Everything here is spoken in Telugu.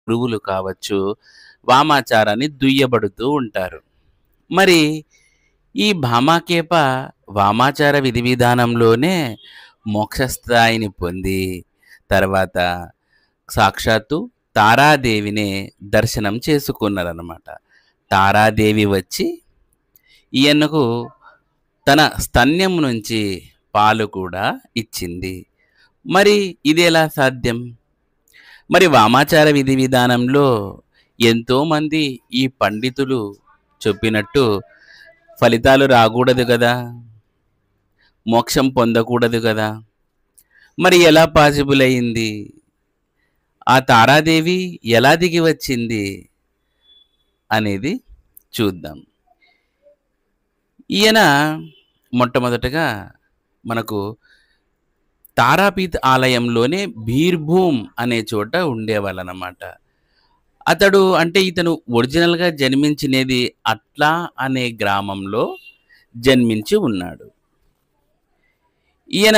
గురువులు కావచ్చు, వామాచారాన్ని దుయ్యబడుతూ ఉంటారు. మరి ఈ భామాకేప వామాచార విధి విధానంలోనే మోక్షస్థాయిని పొంది, తర్వాత సాక్షాత్తు తారాదేవినే దర్శనం చేసుకున్నారన్నమాట. తారాదేవి వచ్చి ఈయనకు తన స్తన్యం నుంచి పాలు కూడా ఇచ్చింది. మరి ఇదెలా సాధ్యం? మరి వామాచార విధి విధానంలో ఎంతోమంది ఈ పండితులు చెప్పినట్టు ఫలితాలు రాకూడదు కదా! మోక్షం పొందకూడదు కదా! మరి ఎలా పాసిబుల్ అయింది? ఆ తారాదేవి ఎలా దిగి వచ్చింది అనేది చూద్దాం. ఈయన మొట్టమొదటగా మనకు తారాపీఠ్ ఆలయంలోనే బీర్భూమ్ అనే చోట ఉండేవాళ్ళనమాట. ఇతను ఒరిజినల్‌గా జన్మించినది అట్లా అనే గ్రామంలో జన్మించి ఉన్నాడు. ఈయన